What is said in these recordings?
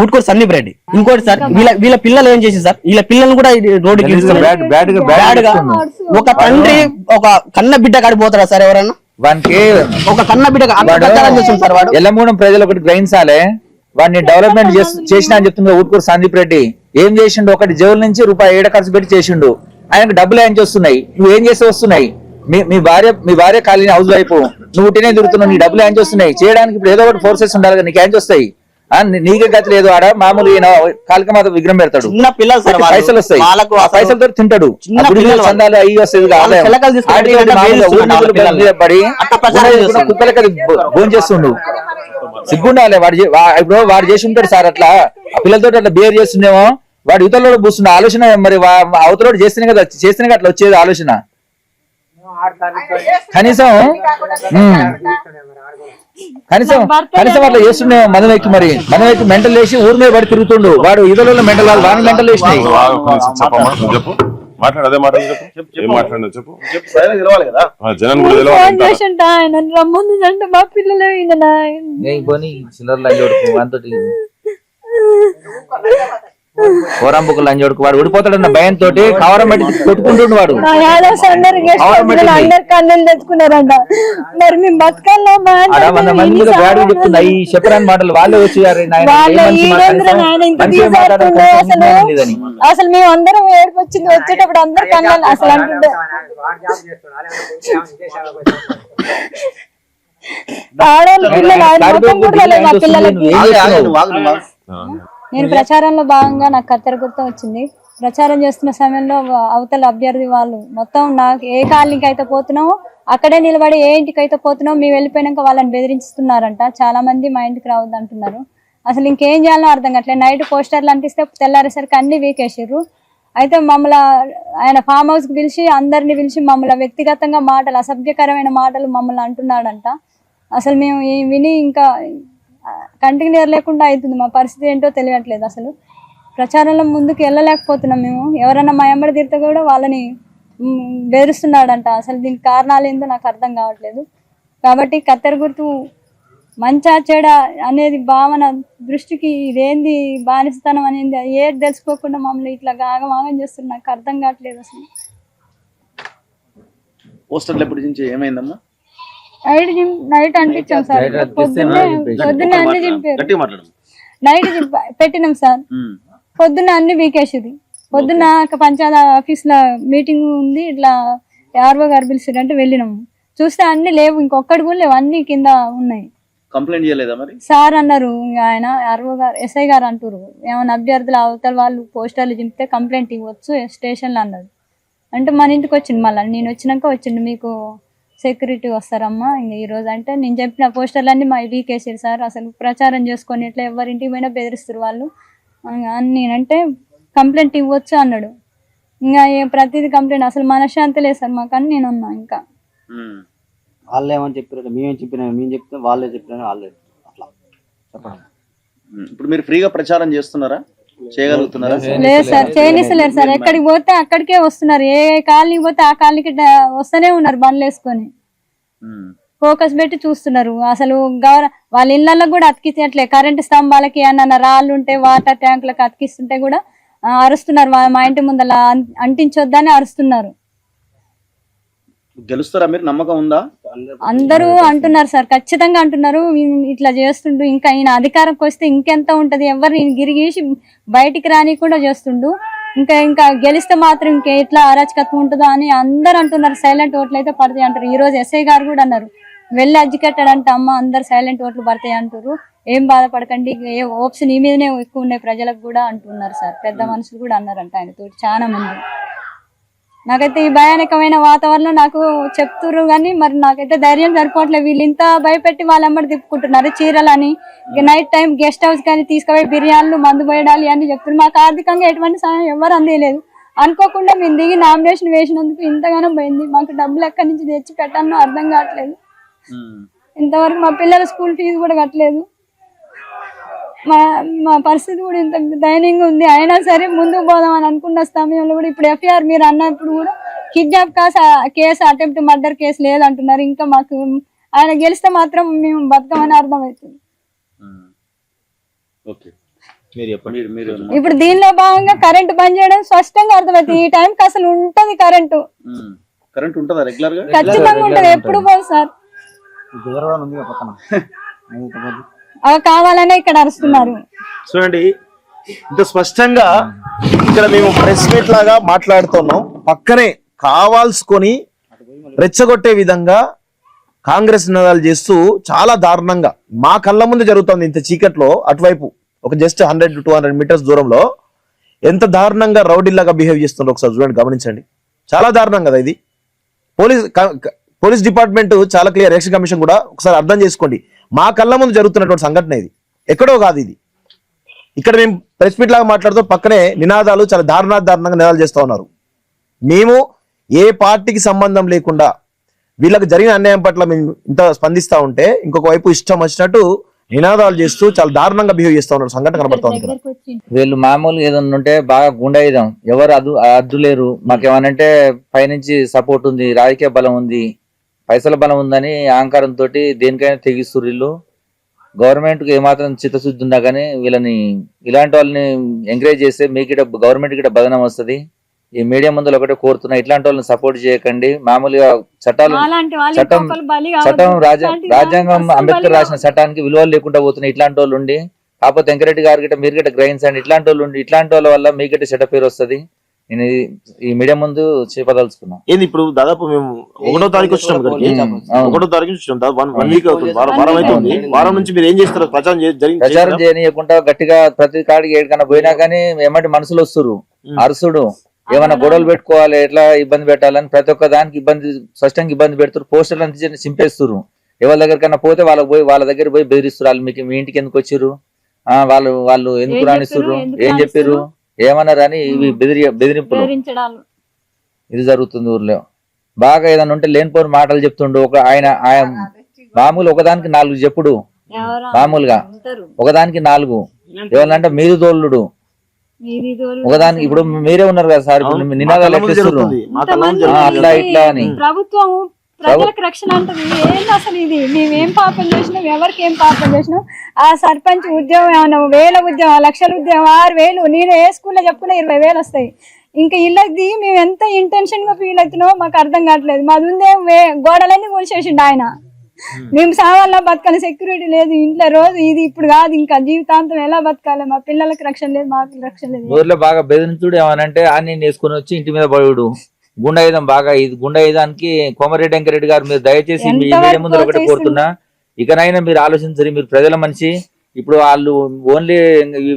ఊటుకోరు సందీప్ రెడ్డి. ఇంకోటి సార్ వీళ్ళ పిల్లలు ఏం చేసి సార్ వీళ్ళ పిల్లల్ని కూడా రోడ్డుకి ఒక తండ్రి ఒక కన్న బిడ్డ కాడిపోతారా సార్ ఎవరన్నా వానికి ఒక కన్న బిడ్డ చేస్తుంది సార్ వాడు. ఎల్లమూడం ప్రజలు ఒకటి గ్రహించాలి, వాడిని డెవలప్మెంట్ చేసిన అని చెప్తున్నా ఊటుకూరు సందీప్ రెడ్డి. ఏం చేసిండు, ఒకటి జైలు నుంచి రూపాయి 7 ఖర్చు పెట్టి చేసిండు. ఆయనకు డబ్బులు ఏం చేస్తున్నాయి, నువ్వు ఏం చేసి వస్తున్నాయి, మీ భార్య ఖాళీ హౌస్ వైఫ్, నువ్వు ఉట్టినే తిరుగుతున్నావు, నీ డబ్బులు ఏం చేస్తున్నాయి చేయడానికి? ఇప్పుడు ఏదో ఒకటి ఫోర్సెస్ ఉండాలి కదా, నీకేం చేస్తాయి? నీకే గతి లేదు. ఆడ మామూలు కాలిక మాత్రం విగ్రహం పెడతాడు, పైసలు వస్తాయి, పైసలతో తింటాడు, చందాలు అయ్యి వస్తాయి, కుక్కలకి భోజనం చేస్తుండు. సిగ్గుండాలి ఇప్పుడు వాడు చేసి ఉంటాడు సార్ అట్లా, ఆ పిల్లలతో అట్లా బిహేవ్ చేస్తుండేమో, వాడు యువతలో కూర్చున్న ఆలోచన మరి అవతల చేస్తేనే కదా అట్లా వచ్చేది ఆలోచన. కనీసం అట్లా చేస్తుండే మనవెక్కి, మరి మనవెక్కి మెంటల్ వేసి ఊరి మీద పడి తిరుగుతుండు. వాడు ఇతరుల మెంటల్ వాడిని మెంటల్ వేసినాయి. కోరంబుకు లంజోడుకు వాడు ఊడిపోతాడన్న భయంతో కవరం పెట్టి కొట్టుకుంటుండు. వాడు చెప్తున్నాయి చెప్పరాని మాటలు వాళ్ళే వచ్చారు. అసలు మేము అందరం ఏడుపు వచ్చింది, వచ్చేటప్పుడు అందరు కన్నాను అసలు అంటుండే. నేను ప్రచారంలో భాగంగా నాకు కత్తెర గుర్తు వచ్చింది. ప్రచారం చేస్తున్న సమయంలో అవతల అభ్యర్థి వాళ్ళు మొత్తం నాకు ఏ కాలనీకి అయితే పోతున్నామో అక్కడే నిలబడి ఏ ఇంటికి అయితే పోతున్నామో మేము వెళ్ళిపోయినాక వాళ్ళని బెదిరిస్తున్నారంట. చాలా మంది మా ఇంటికి రావద్దు అంటున్నారు. అసలు ఇంకేం చేయాలో అర్థం కావట్లేదు. నైట్ పోస్టర్లు అంటిస్తే తెల్లారేసరికి అన్ని వీకేసారు. అయితే మమ్మల్ని ఆయన ఫామ్ హౌస్ కి పిలిచి అందరిని పిలిచి మమ్మల్ని వ్యక్తిగతంగా మాటలు, అసభ్యకరమైన మాటలు మమ్మల్ని అంటున్నాడంట. అసలు మేము విని ఇంకా కంటికి నీరు లేకుండా అవుతుంది. మా పరిస్థితి ఏంటో తెలియట్లేదు. అసలు ప్రచారంలో ముందుకు వెళ్ళలేకపోతున్నాం మేము. ఎవరైనా మా ఎంబడి తిరిగితే కూడా వాళ్ళని బెదిరిస్తున్నాడంట. అసలు దీనికి కారణాలు ఏందో నాకు అర్థం కావట్లేదు. కాబట్టి కత్తెర గుర్తు మంచా చెడ అనేది భావన దృష్టికి ఇదేంది బానిసతనం అనేది ఏది తెలుసుకోకుండా మమ్మల్ని ఇట్లా ఆగమాగం చేస్తున్నారు. నాకు అర్థం కావట్లేదు. అసలు పోస్టర్లు ఎప్పుడు నుంచి ఏమైందమ్మా? నైట్ అంటించాం సార్, పొద్దున్నే అన్ని చింపారు. నైట్ పెట్టినాం సార్, పొద్దున్న అన్ని వీకేసింది. పొద్దున్న పంచాయతీ ఆఫీస్ లో మీటింగ్ ఉంది, ఇట్లా ఆర్ఓ గారు పిలిచారు అంటే వెళ్ళినాము. చూస్తే అన్ని లేవు, ఇంకొక్కటి కూడా లేవు, అన్ని కింద ఉన్నాయి. కంప్లైంట్ చేయలేదా మరి? సార్ అన్నారు, ఆయన ఆర్ఓ గారు ఎస్ఐ గారు అంటారు, ఏమైనా అభ్యర్థులు అవతల వాళ్ళు పోస్టర్లు చింపితే కంప్లైంట్ ఇవ్వచ్చు స్టేషన్ లో అన్నారు. అంటే మన ఇంటికి వచ్చింది. మళ్ళీ నేను వచ్చినాక వచ్చిండు, మీకు సెక్యూరిటీ వస్తారమ్మా ఇంక ఈ రోజు అంటే. నేను చెప్పిన పోస్టర్లన్నీ మా వీకేసారు సార్. అసలు ప్రచారం చేసుకొని ఇట్లా ఎవరింటికి పోయినా బెదిరిస్తారు వాళ్ళు అని. నేనంటే కంప్లైంట్ ఇవ్వచ్చు అన్నాడు. ఇంకా ప్రతిదీ కంప్లైంట్, అసలు మనశ్శాంతి లేదు సార్ మాకు అని నేను అన్నా. ఇంకా వాళ్ళు ఏమని చెప్పారు, మేమేం చెప్పినా మేము చెప్తే వాళ్ళే చెప్పినా వాళ్ళే అట్లా చెప్పడం. ఇప్పుడు మీరు ఫ్రీగా ప్రచారం చేస్తున్నారా, చేయగలుగుతున్నారా? లేదు సార్, చేయనిస్తలేరు సార్. ఎక్కడికి పోతే అక్కడికే వస్తున్నారు. ఏ కాలనీకి పోతే ఆ కాలనీకి వస్తూనే ఉన్నారు బండ్లు వేసుకొని. ఫోకస్ పెట్టి చూస్తున్నారు. అసలు వాళ్ళ ఇళ్లలో కూడా అతికించట్లే. కరెంటు స్తంభాలకి ఏమన్నా రాళ్ళు ఉంటే వాటర్ ట్యాంకులకు అతికిస్తుంటే కూడా అరుస్తున్నారు. మా ఇంటి ముందల అంటించొద్దని అరుస్తున్నారు. గెలుస్తారా మీరు? నమ్మకం ఉందా? అందరూ అంటున్నారు సార్, ఖచ్చితంగా అంటున్నారు. ఇట్లా చేస్తుండు, ఇంకా ఈయన అధికారంకి వస్తే ఇంకెంత ఉంటది, ఎవరిని గిరిగీసి బయటికి రాని కూడా చేస్తుండు. ఇంకా గెలిస్తే మాత్రం ఇంకా ఎట్లా అరాచకత్వం ఉంటుందో అని అందరు అంటున్నారు. సైలెంట్ ఓట్లు అయితే పడతాయి అంటారు. ఈ రోజు ఎస్ఐ గారు కూడా అన్నారు, వెళ్ళి ఎడ్యుకేటెడ్ అంటే అమ్మ అందరు సైలెంట్ ఓట్లు పడతాయి అంటారు, ఏం బాధపడకండి, ఏ ఓప్స్ నీ మీదనే ఎక్కువ ఉన్నాయి ప్రజలకు కూడా అంటున్నారు సార్. పెద్ద మనుషులు కూడా అన్నారంట ఆయనతో చాలా మంది. నాకైతే ఈ భయానకమైన వాతావరణం నాకు చెప్తున్నారు కానీ మరి నాకైతే ధైర్యం సరిపోవట్లేదు. వీళ్ళు ఇంత భయపెట్టి వాళ్ళెమ్మడి తిప్పుకుంటున్నారు. చీరలని నైట్ టైం గెస్ట్ హౌస్ కానీ తీసుకుపోయి బిర్యానీలు మందు పోయడాలి అని చెప్తున్నారు. మాకు ఆర్థికంగా ఎటువంటి సహాయం ఎవరు అందేయలేదు. అనుకోకుండా మేము దిగి నామినేషన్ వేసినందుకు ఇంతగానో పోయింది. మాకు డబ్బులు ఎక్కడి నుంచి తెచ్చి పెట్టాలో అర్థం కావట్లేదు. ఇంతవరకు మా పిల్లల స్కూల్ ఫీజు కూడా కట్టలేదు. మా పరిస్థితి కూడా ఇంత దయనీయంగా ఉంది. అయినా సరే ముందుకు పోదామని అనుకున్న సమయంలో కూడా ఇప్పుడు ఎఫ్ఐఆర్ మీరు అన్నప్పుడు కూడా kidnap case, attempt murder case లేదంటున్నారు. ఇంకా మాకు ఆయన గెలిస్తే మాత్రం మేము బతకమని అర్థమవుతుంది. మీరు చెప్పండి. మీరు ఇప్పుడు దీనిలో భాగంగా కరెంట్ బంద్ చేయడం స్పష్టంగా అర్థమవుతుంది. ఈ టైంకి అసలు ఉంటది కరెంటు, కరెంట్ ఉంటుందా రెగ్యులర్ గా? ఖచ్చితంగా ఉంటది, ఎప్పుడు పోదు సార్. అవి కావాలనే ఇక్కడ అరుస్తున్నారు. చూడండి, ఇంత స్పష్టంగా ఇక్కడ మేము ప్రెస్ మీట్ లాగా మాట్లాడుతున్నాం, పక్కనే కావాల్సుకొని రెచ్చగొట్టే విధంగా కాంగ్రెస్ నినాదాలు చేస్తూ చాలా దారుణంగా మా కళ్ళ ముందు జరుగుతుంది. ఇంత చీకట్లో అటువైపు ఒక జస్ట్ 100 to 200 మీటర్స్ దూరంలో ఎంత దారుణంగా రౌడీలాగా బిహేవ్ చేస్తుండ్రో ఒకసారి చూడండి, గమనించండి. చాలా దారుణం కదా ఇది. పోలీస్ డిపార్ట్మెంట్ చాలా క్లియర్, ఎలక్షన్ కమిషన్ కూడా ఒకసారి అర్థం చేసుకోండి. మా కళ్ళ ముందు జరుగుతున్నటువంటి సంఘటన ఇది, ఎక్కడో కాదు ఇది. ఇక్కడ మేము ప్రెస్ మీట్ లాగా మాట్లాడుతూ పక్కనే నినాదాలు చాలా దారుణంగా నినాదాలు చేస్తూ ఉన్నారు. మేము ఏ పార్టీకి సంబంధం లేకుండా వీళ్ళకి జరిగిన అన్యాయం పట్ల మేము ఇంత స్పందిస్తా ఉంటే, ఇంకొక వైపు ఇష్టం వచ్చినట్టు నినాదాలు చేస్తూ చాలా దారుణంగా బిహేవ్ చేస్తూ ఉన్నారు. సంఘటన కనబడతా ఉంది. వీళ్ళు మామూలుగా ఏదన్నా ఉంటే బాగా గుండాయిదాం, ఎవరు అడ్డు లేరు, మాకేమనంటే పైనుంచి సపోర్ట్ ఉంది, రాజకీయ బలం ఉంది, పైసల బలం ఉందని అహంకారంతో దేనికైనా తెగిస్తారు వీళ్ళు. గవర్నమెంట్ కి ఏమాత్రం చిత్తశుద్ధి ఉన్నా కానీ వీళ్ళని ఇలాంటి వాళ్ళని ఎంకరేజ్ చేస్తే మీకు గవర్నమెంట్ కి బదనం వస్తుంది. ఈ మీడియా ముందు ఒకటే కోరుతున్నా, ఇట్లాంటి వాళ్ళని సపోర్ట్ చేయకండి. మామూలుగా చట్టం రాజ్యాంగం అంబేద్కర్ రాసిన చట్టానికి విలువలు లేకుండా పోతున్నాయి ఇట్లాంటి వాళ్ళు ఉండి. కాకపోతే వెంకరెడ్డి గారి గిట్ట మీరు గిట్ట గ్రహించండి, ఇట్లాంటి వాళ్ళు ఉండి ఇట్లాంటి వాళ్ళ వల్ల మీ గిట్ట చెడ్డ పేరు వస్తుంది. నేను ఈ మీడియా ముందు చెప్పదలుచుకున్నా. ఏంది ఇప్పుడు దాదాపు మేము 1వ తారీఖు వచ్చినాం, 1వ తారీఖు వచ్చినాం, 1 వీక్ అవుతుంది, వారం అవుతుంది. వారం నుంచి మీరు ఏం చేస్తారు? ప్రచారం చేయనీయకుండా గట్టిగా ప్రతి కాడికి ఏడికన్నా పోయినా కానీ ఏమంటే మనుషులు వస్తురు, అరుసుడు, ఏమైనా గొడవలు పెట్టుకోవాలి, ఎట్లా ఇబ్బంది పెట్టాలని ప్రతి ఒక్క దానికి స్పష్టంగా ఇబ్బంది పెడుతున్నారు. పోస్టర్లు అంతా చింపేస్తున్నారు. ఎవరి దగ్గరకన్నా పోతే వాళ్ళ దగ్గర పోయి బెదిరిస్తారు. వాళ్ళు మీకు మీ ఇంటికి ఎందుకు వచ్చారు, వాళ్ళు ఎందుకు రాణిస్తున్నారు, ఏం చెప్పారు, ఏమన్నారు అని ఇవి బెదిరింపులు ఇది జరుగుతుంది ఊర్లో. బాగా ఏదన్నా ఉంటే లేనిపోని మాటలు చెప్తుండు. ఆయన మామూలు ఒకదానికి 4 చెప్పుడు, మామూలుగా ఒకదానికి 4 ఏమన్నంటే మీరు తోలుడు ఒకదానికి. ఇప్పుడు మీరే ఉన్నారు కదా సార్, ఇప్పుడు నినాదాలు ఎట్లిస్తున్నారు అట్లా ఇట్లా అని. ప్రభుత్వం ప్రజలకు రక్షణ అంటది ఏంటి అసలు? ఇది మేమేం పాపం చేసినాం, ఎవరికి ఏం పాపం చేసినాం? ఆ సర్పంచ్ ఉద్యోగం ఏమన్నా 1000 ఉద్యోగం, 1,00,000 ఉద్యోగం, 6,000 నేను ఏ స్కూల్లో చెప్పుకున్నా 20,000 వస్తాయి. ఇంకా ఇళ్ళకి మేము ఎంత ఇంటెన్షన్ గా ఫీల్ అవుతున్నామో మాకు అర్థం కావట్లేదు. మాది ఉందే గోడలన్నీ కూల్చేసిండు ఆయన. మేము సావాలా బతకాలి, సెక్యూరిటీ లేదు ఇంట్లో, రోజు ఇది ఇప్పుడు కాదు ఇంకా జీవితాంతం ఎలా బతకాలి? మా పిల్లలకు రక్షణ లేదు, మాకు రక్షణ లేదు. ఊర్లో బాగా బెదిరించుడు ఏమనంటే అన్ని వేసుకుని వచ్చి ఇంటి మీద పడుడు, గుండాయుధం బాగా. ఇది గుండాయుధానికి కోమరెడ్డి వెంకరెడ్డి గారు మీరు దయచేసి మీ మీడియా ముందు ఒకటి కోరుతున్నా, ఇకనైనా మీరు ఆలోచించరు. మీరు ప్రజల మనిషి. ఇప్పుడు వాళ్ళు ఓన్లీ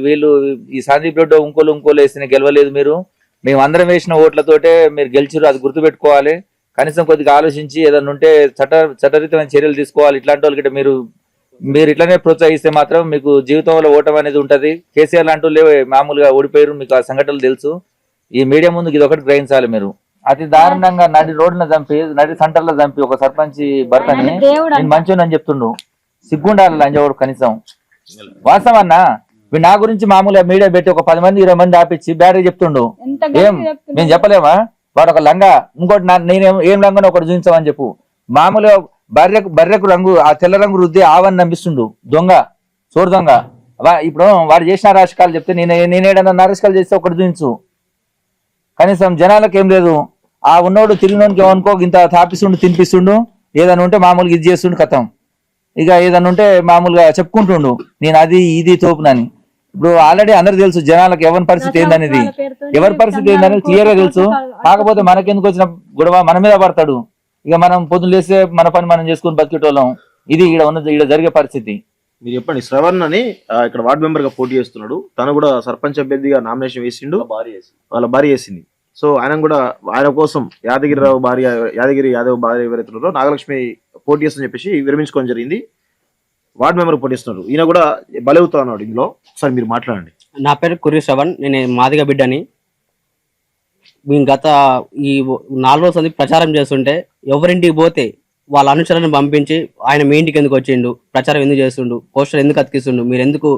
వీళ్ళు ఈ సందీప్ రెడ్డి ఇంకోలు వేసిన గెలవలేదు మీరు, మేము అందరం వేసిన ఓట్లతోటే మీరు గెలిచిరు, అది గుర్తుపెట్టుకోవాలి. కనీసం కొద్దిగా ఆలోచించి ఏదన్నా ఉంటే చట్టరీతమైన చర్యలు తీసుకోవాలి. ఇట్లాంటి వాళ్ళకి మీరు ఇట్లనే ప్రోత్సహిస్తే మాత్రం మీకు జీవితంలో ఓటం అనేది ఉంటది. కేసీఆర్ లాంటి వాళ్ళే మామూలుగా ఓడిపోయారు, మీకు ఆ సంఘటనలు తెలుసు. ఈ మీడియా ముందుకు ఇది ఒకటి గ్రహించాలి. మీరు అతి దారుణంగా నడి రోడ్డున చంపి, నడి సెంటర్లో చంపి ఒక సర్పంచ్ భర్తని నేను మంచోనని చెప్తుండు. సిగ్గుండాలి లంజవాడు కనీసం. వాస్తవం అన్నా నా గురించి మామూలుగా మీడియా పెట్టి ఒక 10 మంది 20 మంది ఆపించి బ్యాటరీ చెప్తుండు. మేము చెప్పలేమా? వాడు ఒక లంగా, ఇంకోటి నేనేం ఏం లంగా ఒకటి చూపించామని చెప్పు. మామూలుగా బర్రెకు రంగు, ఆ తెల్ల రంగు రుద్ది ఆవని నమ్మిస్తుండు. దొంగ, చోరు దొంగ. ఇప్పుడు వాడు చేసిన రాజకాలు చెప్తే నేనేడన్నా నారసికాలు చేస్తే ఒకటి చూపించు. కనీసం జనాలకు ఏం లేదు. ఆ ఉన్నోడు తిరిగినోనికి ఏమనుకో ఇంత తాపిస్తుండు, తినిపిస్తుండు, ఏదైనా ఉంటే మామూలుగా ఇది చేస్తుండు కథం. ఇక ఏదన్నా ఉంటే మామూలుగా చెప్పుకుంటుండు నేను అది ఇది తోపునని. ఇప్పుడు ఆల్రెడీ అందరికి తెలుసు జనాలకు ఎవరి పరిస్థితి ఏందనేది, ఎవరి పరిస్థితి ఏందనేది క్లియర్ గా తెలుసు. కాకపోతే మనకెందుకు వచ్చిన గొడవ మన మీద పడతాడు. ఇక మనం పొద్దున లేస్తే మన పని మనం చేసుకుని బతికేటోళ్ళం. ఇది ఈడ జరిగే పరిస్థితి. మీరు చెప్పండి. శ్రవణ్ అని ఇక్కడ వార్డు మెంబర్ గా పోటీ చేస్తున్నాడు. తను కూడా సర్పంచ్ అభ్యర్థిగా నామినేషన్ వేసిండు, వాళ్ళ భార్య వేసింది. సో ఆయన కోసం యాదగిరి యాదవ్ భార్య ఎవరైతే ఉన్నారో నాగలక్ష్మి పోటీ చేస్తుందని చెప్పేసి విరమించుకోవడం జరిగింది. వార్డు మెంబర్ పోటీ చేస్తున్నారు. ఈయన కూడా బలవుతా ఉన్నాడు ఇందులో. ఒకసారి మీరు మాట్లాడండి. నా పేరు కుర్రి శ్రవణ్, నేను మాదిగ బిడ్డని. మేము గత ఈ 4 రోజులు ప్రచారం చేస్తుంటే ఎవరింటికి పోతే వాళ్ళ అనుచరులను పంపించి ఆయన మీ ఇంటికి ఎందుకు వచ్చిండు, ప్రచారం ఎందుకు చేస్తుండు, పోస్టర్ ఎందుకు అతికిస్తుండు, మీరు ఎందుకు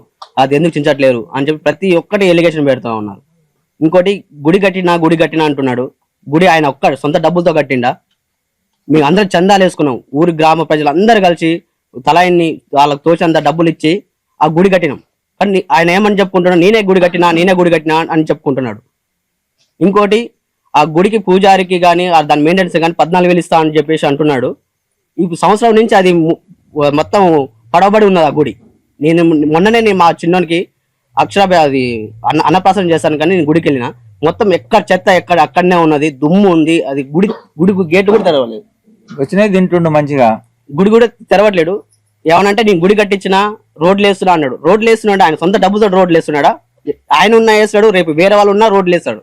చించట్లేరు అని చెప్పి ప్రతి ఒక్కటి ఎలిగేషన్ పెడతా ఉన్నారు. ఇంకోటి గుడి కట్టినా అంటున్నాడు. గుడి ఆయన ఒక్క సొంత డబ్బులతో కట్టిండా? మేము అందరూ చందాలు వేసుకున్నాం. ఊరి గ్రామ ప్రజలు అందరు కలిసి తలాయిని వాళ్ళకి తోచంత డబ్బులు ఇచ్చి ఆ గుడి కట్టినాం. కానీ ఆయన ఏమని చెప్పుకుంటున్నాడు, నేనే గుడి కట్టినా అని చెప్పుకుంటున్నాడు. ఇంకోటి ఆ గుడికి పూజారికి కానీ దాని మెయింటెనెన్స్ కానీ 14,000 ఇస్తా అని చెప్పేసి అంటున్నాడు. ఈ సంవత్సరం నుంచి అది మొత్తం పడవబడి ఉన్నది ఆ గుడి. మొన్ననే మా చిన్నోనికి అది అన్నప్రాసనం చేస్తాను, కానీ నేను గుడికి వెళ్ళిన మొత్తం ఎక్కడ చెత్త అక్కడనే ఉన్నది, దుమ్ము ఉంది. అది గుడికి గేట్ కూడా తెరవలేదు, వచ్చినాయి తింటుండు మంచిగా, గుడి కూడా తెరవట్లేడు. ఏమనంటే నేను గుడి కట్టించిన రోడ్లు వేస్తున్నా అన్నాడు. రోడ్లు వేస్తున్నాడు ఆయన సొంత డబ్బుతో రోడ్లు వేస్తున్నాడా? ఆయన ఉన్నా వేస్తాడు, రేపు వేరే వాళ్ళు ఉన్నా రోడ్లు వేస్తాడు.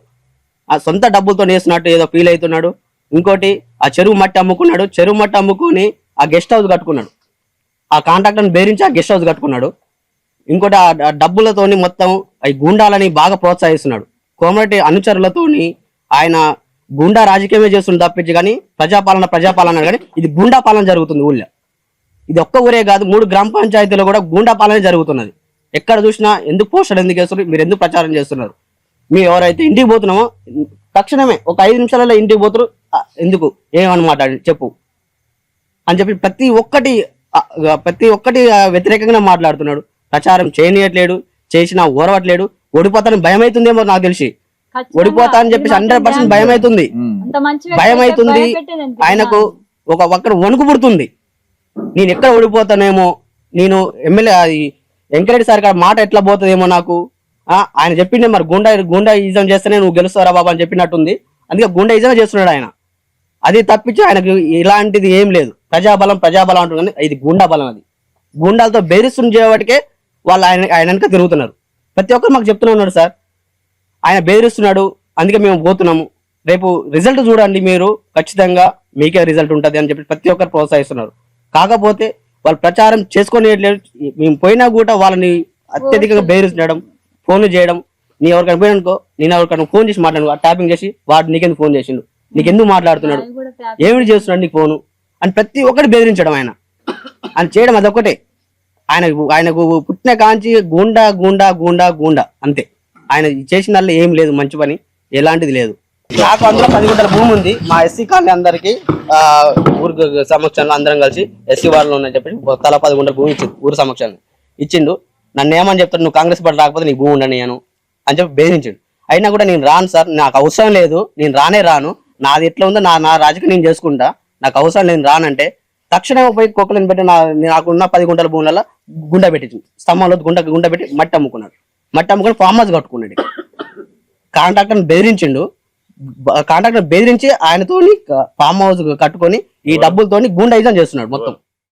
ఆ సొంత డబ్బులతో వేస్తున్నట్టు ఏదో ఫీల్ అవుతున్నాడు. ఇంకోటి ఆ చెరువు మట్టి అమ్ముకున్నాడు, చెరువు మట్టి అమ్ముకొని ఆ గెస్ట్ హౌస్ కట్టుకున్నాడు. ఆ కాంట్రాక్టర్ని బేరించి ఆ గెస్ట్ హౌస్ కట్టుకున్నాడు. ఇంకోటి ఆ డబ్బులతోని మొత్తం ఈ గుండాలని బాగా ప్రోత్సహిస్తున్నాడు. కోమరెడ్డి అనుచరులతోని ఆయన గుండా రాజకీయమే చేస్తుంది తప్పించి కానీ ప్రజాపాలన కానీ ఇది గుండా పాలన జరుగుతుంది ఊళ్ళో. ఇది ఒక్క ఊరే కాదు, 3 గ్రామ పంచాయతీలో కూడా గుండా పాలన జరుగుతున్నది. ఎక్కడ చూసినా ఎందుకు పోస్టర్ ఎందుకు వేస్తున్నారు, మీరు ఎందుకు ప్రచారం చేస్తున్నారు, మేము ఎవరైతే ఇంటికి పోతున్నామో తక్షణమే ఒక 5 నిమిషాలలో ఇంటికి పోతున్నారు, ఎందుకు ఏమన్నమాట చెప్పు అని చెప్పి ప్రతి ఒక్కటి వ్యతిరేకంగా మాట్లాడుతున్నాడు. ప్రచారం చేయనియట్లేడు, చేసినా ఓరవట్లేడు. ఓడిపోతాను భయం అవుతుందేమో నాకు తెలిసి, ఓడిపోతా అని చెప్పేసి 100% భయం అవుతుంది. ఆయనకు ఒక్కడ వణుకు పుడుతుంది, నేను ఎక్కడ ఓడిపోతానేమో, నేను ఎమ్మెల్యే వెంకరెడ్డి సార్ మాట ఎట్లా పోతుందేమో నాకు. ఆయన చెప్పిండే మరి గుండాయిజం చేస్తేనే నువ్వు గెలుస్తారా బాబా అని చెప్పినట్టుంది. అందుకే గుండాయిజం చేస్తున్నాడు ఆయన. అది తప్పించి ఆయనకు ఇలాంటిది ఏం లేదు. ప్రజాబలం అంటుంది, ఇది గుండా బలం. అది గుండాలతో బెదిరిస్తున్న చేయబట్టికే వాళ్ళు ఆయన వెనక తిరుగుతున్నారు. ప్రతి ఒక్కరు మాకు చెప్తూనే ఉన్నాడు, సార్ ఆయన బెదిరిస్తున్నాడు అందుకే మేము పోతున్నాము, రేపు రిజల్ట్ చూడండి మీరు, ఖచ్చితంగా మీకే రిజల్ట్ ఉంటుంది అని చెప్పి ప్రతి ఒక్కరు ప్రోత్సహిస్తున్నారు. కాకపోతే వాళ్ళు ప్రచారం చేసుకొని మేము పోయినా కూడా వాళ్ళని అత్యధికంగా బెదిరించడం, ఫోన్లు చేయడం. నీ ఎవరికైనా పోయిననుకో, నేను ఎవరికైనా ఫోన్ చేసి మాట్లాడు, ట్యాపింగ్ చేసి వాడు నీకెందుకు ఫోన్ చేసిండు, నీకెందుకు మాట్లాడుతున్నాడు, ఏమిటి చేస్తున్నాడు నీకు ఫోను అని ప్రతి ఒక్కటి బెదిరించడం ఆయన చేయడం. అదొక్కటే ఆయనకు పుట్టిన కాంచి గుండా అంతే. ఆయన చేసిన ఏం లేదు మంచి పని, ఎలాంటిది లేదు. నాకు అందులో 10 గుంటల భూమి ఉంది. మా ఎస్సీ కాలనీ అందరికి ఊరు సమక్షంలో అందరం కలిసి ఎస్సీ వార్డులో ఉందని చెప్పి తలా 10 గుంటల భూమి ఇచ్చింది, ఊరు సమక్షంలో ఇచ్చిండు. నన్ను ఏమని చెప్తాడు, నువ్వు కాంగ్రెస్ పార్టీ రాకపోతే నీకు భూమి ఉండని అని చెప్పి బెదిరించాడు. అయినా కూడా నేను రాను సార్, నాకు అవసరం లేదు, నేను రాను, నాది ఎట్లా ఉందో నా రాజకీయం నేను చేసుకుంటా, నాకు అవసరం నేను రానంటే తక్షణమే పోయి కుక్కలను పెట్టి నాకున్న 10 గుంటల భూములలో గుండ పెట్టించు, స్తంభంలో గుండ పెట్టి మట్టి అమ్ముకుని ఫామ్ హౌస్ కట్టుకున్నాడు. కాంట్రాక్టర్ని బెదిరించి ఆయనతోని ఫామ్ హౌస్ కట్టుకొని ఈ డబ్బులతోని గుండాయిజం చేస్తున్నాడు మొత్తం.